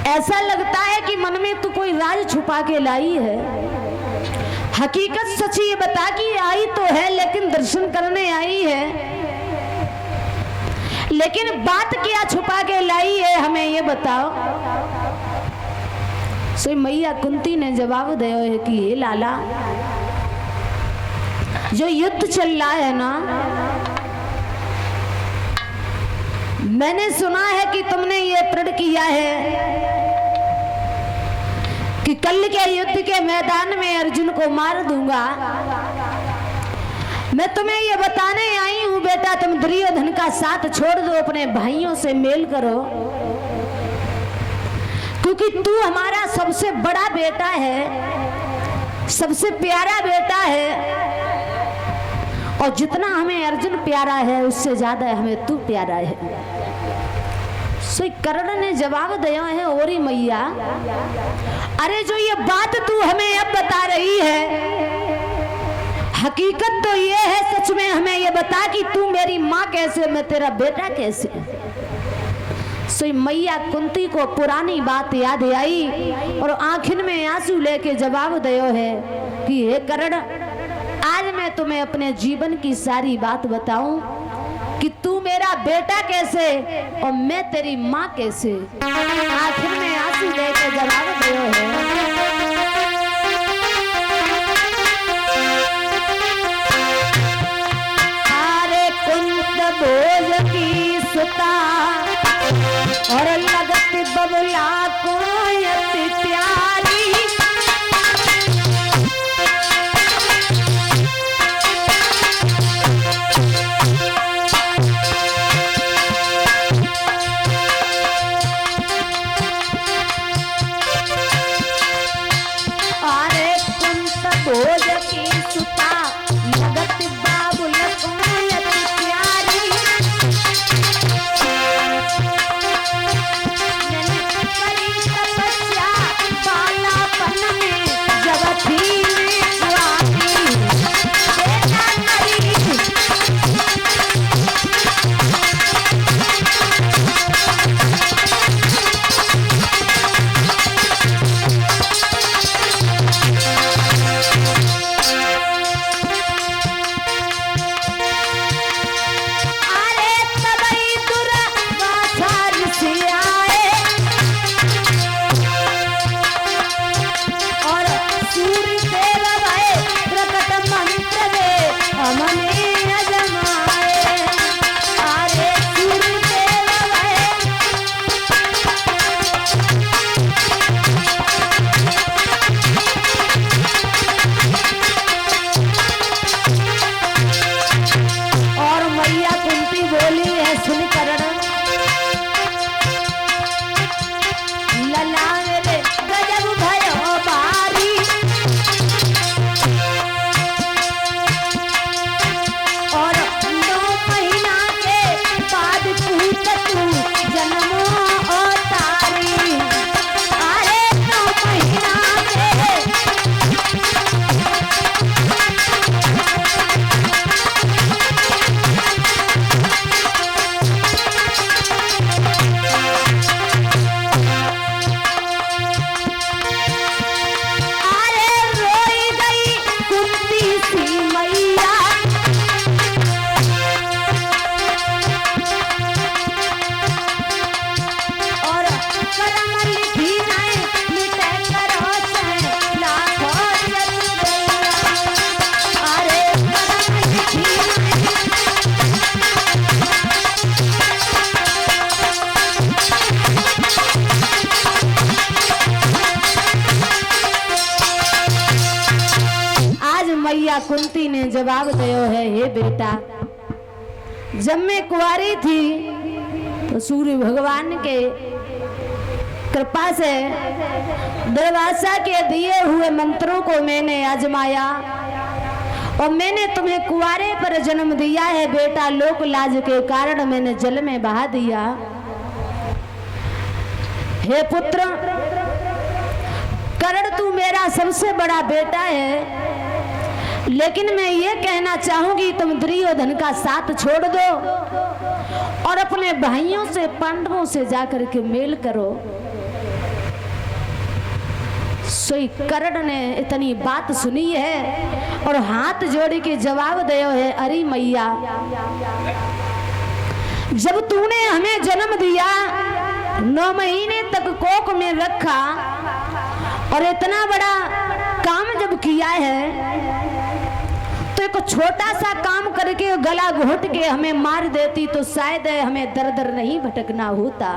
ऐसा लगता है कि मन में तू कोई राज छुपा के लाई है। हकीकत सच ये बता कि आई तो है लेकिन दर्शन करने आई है, लेकिन बात क्या छुपा के लाई है हमें ये बताओ। सो मैया कुंती ने जवाब दिया है कि ये लाला, जो युद्ध चल रहा है ना, मैंने सुना है कि तुमने ये प्रण किया है कि कल के युद्ध के मैदान में अर्जुन को मार दूंगा। मैं तुम्हें ये बताने आई हूं बेटा, तुम दुर्योधन का साथ छोड़ दो, अपने भाइयों से मेल करो, क्योंकि तू हमारा सबसे बड़ा बेटा है, सबसे प्यारा बेटा है, और जितना हमें अर्जुन प्यारा है उससे ज्यादा हमें तू प्यारा है। सो कर्ण ने जवाब दिया है, ओरी मैया अरे जो ये बात तू हमें अब बता रही है, हकीकत तो ये है, सच में हमें ये बता कि तू मेरी माँ कैसे, मैं तेरा बेटा कैसे। सो मैया कुंती को पुरानी बात याद आई और आंखिन में आंसू लेके जवाब दियो है कि हे कर्ण, आज मैं तुम्हें अपने जीवन की सारी बात बताऊं कि तू मेरा बेटा कैसे और मैं तेरी माँ कैसे। आखिर में आंसू लेके जवाब दियो है, अरे कुंत भोज की सुता और लगत बबला को अति प्यारी, मैया कुंती ने जवाब दियो है, हे बेटा, जब मैं कुंवारी थी तो सूर्य भगवान के कृपा से दुर्वासा के दिए हुए मंत्रों को मैंने आजमाया और मैंने तुम्हें कुंवारे पर जन्म दिया है बेटा। लोक लाज के कारण मैंने जल में बहा दिया। हे पुत्र, कर्ण तू मेरा सबसे बड़ा बेटा है, लेकिन मैं ये कहना चाहूंगी तुम दुर्योधन का साथ छोड़ दो और अपने भाइयों से, पांडवों से जाकर के मेल करो। सोई कर्ण ने इतनी बात सुनी है और हाथ जोड़ के जवाब दियो है, अरे मैया, जब तूने हमें जन्म दिया, 9 महीने तक कोख में रखा और इतना बड़ा काम जब किया है, तो एक छोटा सा काम करके गला घोट के हमें मार देती तो शायद हमें दर दर नहीं भटकना होता।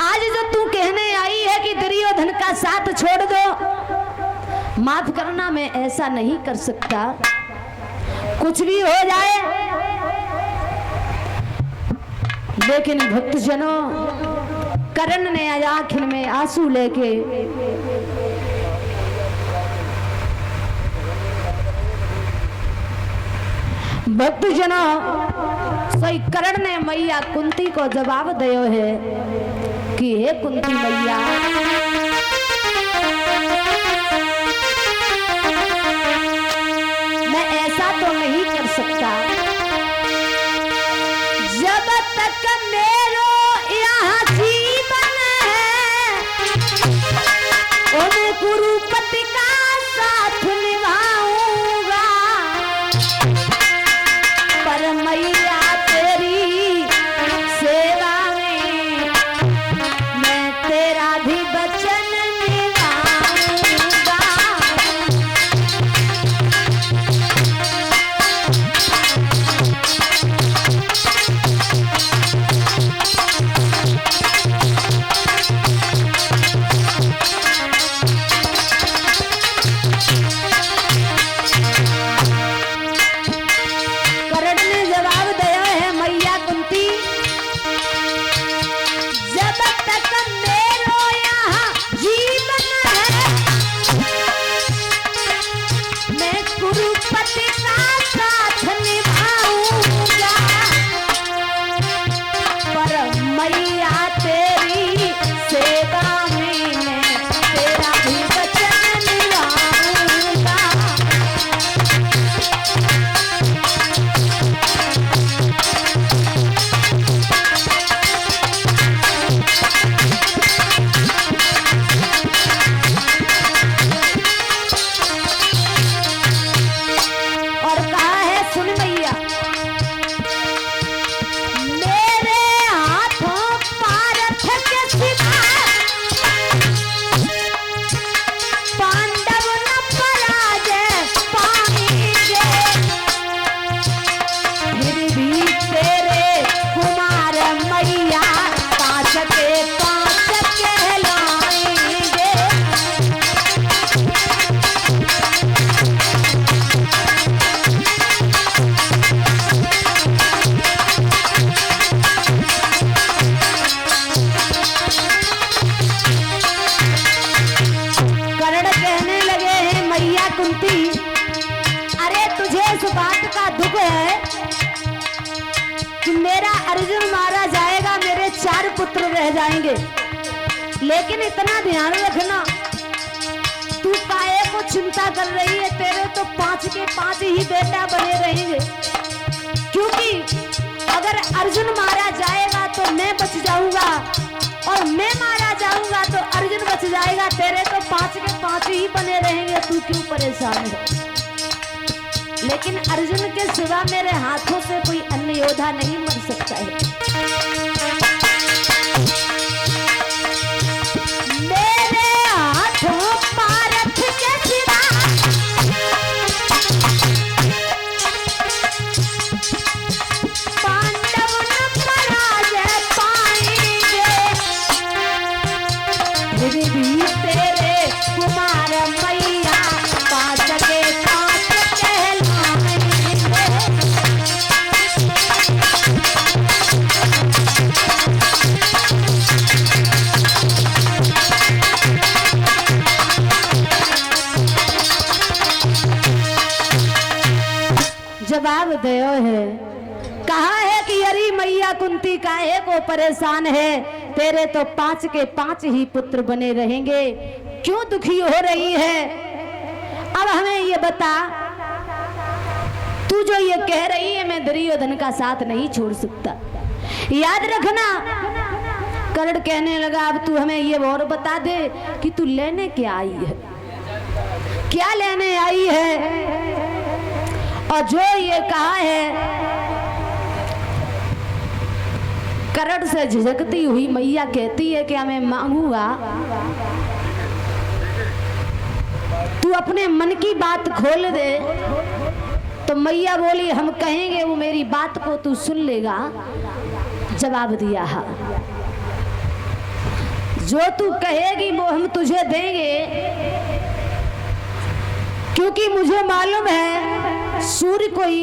आज जो तू कहने आई है कि दुर्योधन का साथ छोड़ दो, माफ करना, मैं ऐसा नहीं कर सकता। कुछ भी हो जाए, लेकिन भक्तजनों, कर्ण ने आंख में आंसू लेके भक्तजनों, सही कर्ण ने मैया कुंती को जवाब दियो है कि हे कुंती मैया, मैं ऐसा तो नहीं कर सकता। जब तक मेरो यहाँ जीवन है, उन कुरुपति का साथ निभाऊंगा, पर मैया तेरी सेवा में मैं तेरा भी वचन निभाऊंगा। कर्ण ने जवाब दिया है, मैया कुंती, जब तक मेरो यहाँ जीवन है, मैं कुरुपति का साथ निभाऊंगा, पर मैया तेरी सेवा में मैं तेरा भी वचन निभाऊंगा। और कहा है, सुन मैया, मेरे हाथों पारथ के सिवा पांडव न पराजय पाएंगे, फिर भी तेरे कुमार मैया 5 के 5 कहलाएंगे। कर्ण कहने लगे हैं, मैया कुंती, अरे तुझे इस बात का दुख है कि मेरा अर्जुन मारा जाएगा, मेरे 4 पुत्र रह जाएंगे, लेकिन इतना ध्यान रखना, तू काहे को चिंता कर रही है, तेरे तो 5 के 5 ही बेटा बने रहेंगे, क्योंकि अगर अर्जुन मारा जाएगा तो मैं बच जाऊंगा और मैं मारा जाऊंगा तो अर्जुन बच जाएगा, तेरे तो 5 के 5 ही बने रहेंगे, तू क्यों परेशान है। लेकिन अर्जुन के सिवा मेरे हाथों से कोई अन्य योद्धा नहीं मर सकता है। मेरे हाथों पारथ के सिवा पांडव न पराजय पाएंगे, फिर भी तेरे कुमार मैया जवाब दयो है। कहा है कि अरे मैया कुंती काहे को परेशान है, तेरे तो 5 के 5 ही पुत्र बने रहेंगे, क्यों दुखी हो रही है? अब हमें ये बता, तू जो ये कह रही है मैं दुर्योधन का साथ नहीं छोड़ सकता, याद रखना। कर्ण कहने लगा अब तू हमें ये और बता दे कि तू लेने क्या आई है, क्या लेने आई है? और जो ये कहा है, कर्ण से झिझकती हुई मैया कहती है कि मैं मांगूंगा, तू अपने मन की बात खोल दे। तो मैया बोली हम कहेंगे वो मेरी बात को तू सुन लेगा। जवाब दिया है जो तू कहेगी वो हम तुझे देंगे, क्योंकि मुझे मालूम है सूर्य कोई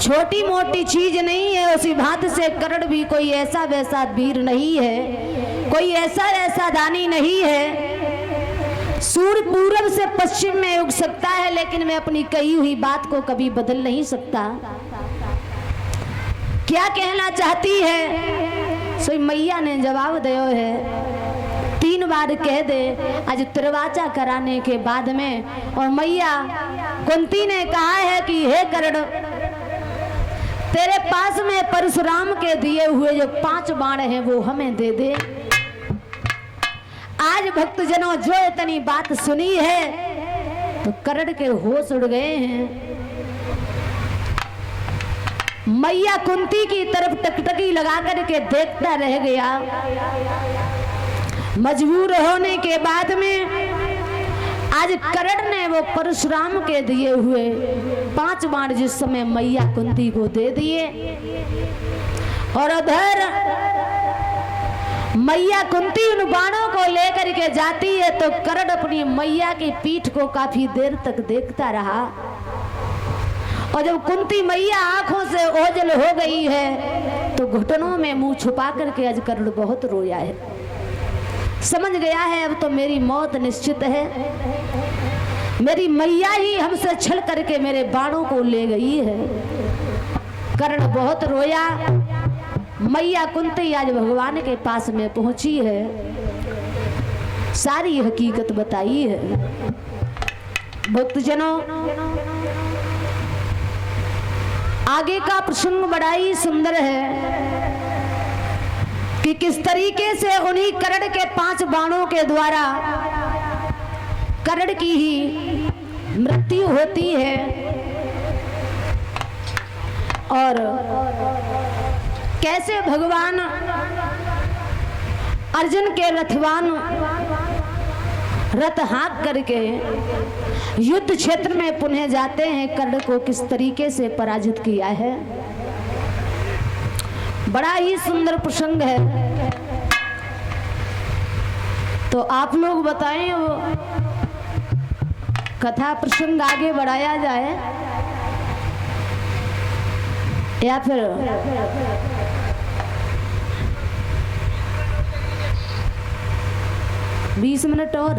छोटी मोटी चीज नहीं है, उसी भांति से कर्ण भी कोई ऐसा वैसा वीर नहीं है, कोई ऐसा वैसा दानी नहीं है। सूर्य पूरब से पश्चिम में उग सकता है, लेकिन मैं अपनी कही हुई बात को कभी बदल नहीं सकता। क्या कहना चाहती है? सो मैया ने जवाब दियो है 3 बार कह दे आज तिरवाचा कराने के बाद में। और मैया कुंती ने कहा है कि हे कर्ण, तेरे पास में परशुराम के दिए हुए जो 5 बाण हैं वो हमें दे दे। आज भक्तजनों जो इतनी बात सुनी है तो कर्ण के होश उड़ गए हैं। मैया कुंती की तरफ टकटकी लगा करके देखता रह गया। मजबूर होने के बाद में आज कर्ण ने वो परशुराम के दिए हुए 5 बाण जिस समय मैया कुंती को दे दिए, और उधर मैया कुंती उन बाणों को लेकर के जाती है तो कर्ण अपनी मैया की पीठ को काफी देर तक देखता रहा। और जब कुंती मैया आंखों से ओझल हो गई है तो घुटनों में मुंह छुपा करके आज कर्ण बहुत रोया है। समझ गया है अब तो मेरी मौत निश्चित है, मेरी मैया ही हमसे छल करके मेरे बाणों को ले गई है। कर्ण बहुत रोया। मैया कुंती आज भगवान के पास में पहुंची है, सारी हकीकत बताई है। भक्तजनों आगे का प्रसंग बड़ा ही सुंदर है कि किस तरीके से उन्हीं कर्ण के 5 बाणों के द्वारा कर्ण की ही मृत्यु होती है। और कैसे भगवान अर्जुन के रथवान रथ हाँक करके युद्ध क्षेत्र में पुनः जाते हैं, कर्ण को किस तरीके से पराजित किया है। बड़ा ही सुंदर प्रसंग है। तो आप लोग बताएं वो कथा प्रसंग आगे बढ़ाया जाए या फिर 20 मिनट और?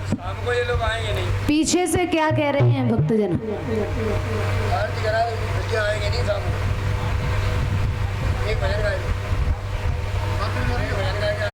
शाम को ये लोग आएंगे नहीं। पीछे से क्या कह रहे हैं भक्तजन? आरती करा, बच्चे आएंगे नहीं शाम को, 1 भजन गाएंगे।